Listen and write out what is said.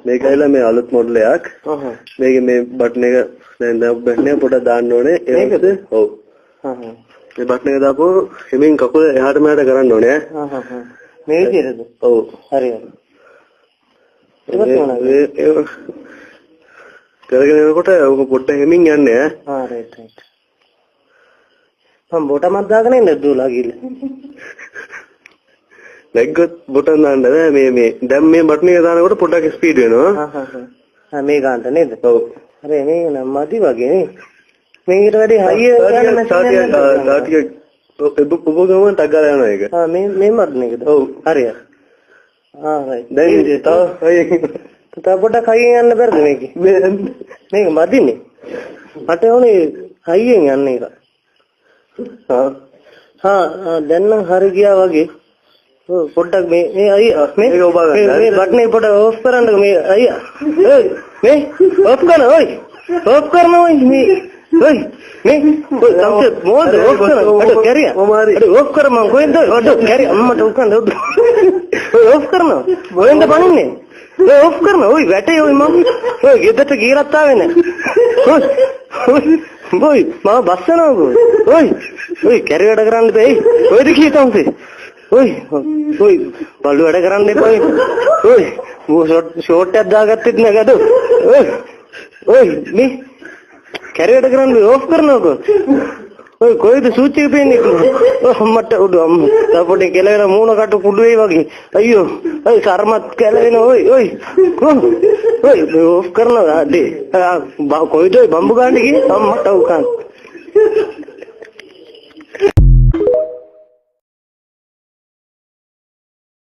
මේකයිලා මේ අලුත් මොඩල් එකක්. මේකේ මේ බටන් එක දැන් බටන් එක පොඩ්ඩක් දාන්න ඕනේ. ඒකද? ඔව්. මේ බටන් එක දාපුවම හිමින් කකුල එහාට මෙහාට කරන්න ඕනේ ඈ. මේ විදිහටද? ඔව්. හරි. කරගෙන යනකොට ඔක පොඩ්ඩක් හිමින් යන්නේ ඈ. රයිට්. මම බොටමක් දාගෙන ඉන්න දුවලා ගිහලා. නැග්ගොත් බොටන් දාන්න බෑ මේ දැන් මේ බටන් එක දානකොට පොඩ්ඩක් ස්පීඩ් වෙනවා. මේ ගන්නට නේද? ඔව්. අර මේ නම් මදි වගේ නේ. මේකට වැඩි හයිය යන මැෂින් එකක් ඔබ ගමන් ටක් ගාලා යනවා ඒක. මේ බටන් එකද? ඔව්. හරිය. රයිට්. දැන් තව පොඩ්ඩක් හයියෙන් යන්න බැරිද මේකේ? මේක මදිනේ. මට ඕනේ හයියෙන් යන්න එක. දැන් නම් හරි ගියා වගේ. පොඩ්ඩක් මේ අයියා මේ බටන් එක පොඩ්ඩක් ඕෆ් කරන්න මේ අයියා. මේ ඕෆ් කරන ඔයි. ඕෆ් කරන ඔයි මේ ඔයි මේ තමසේ මොකද ඕෆ් කරන අඩ කැරියා. අඩ ඕෆ් කර මං කොහෙන්ද අඩ කැරියා අම්මට උකන්ද ඔය ඕෆ් කරනවා. මොකෙන්ද පනින්නේ? ඔය ඕෆ් කරන ඔයි වැටේ ඔයි මම ඔය ගෙදරට ගියලත් ආවේ නැහැ. ඔයි මම බස් යනවා ඔයි කැරි වැඩ කරන්න බෑ. ඔයද කී තමසේ ඔයි බලු වැඩ කරන්න එපා. ඔයි ෂෝට් එකක් දාගත්තෙත් නෑ ගඩ. ඔයි මේ කැරි වැඩ කරන්න ඕෆ් කරනකො. ඔය කොයිද සූචි පෙන්නේ මට උඩ අම්මා පොඩි කෙලවෙන මූණ කට කුඩු වෙයි වගේ. අයියෝ ඔයි කර්මත් කෙලවෙන ඔයි ඕෆ් කරනවා. කොයිද බම්බු ගන්න ගියේ අම්මට උකන්.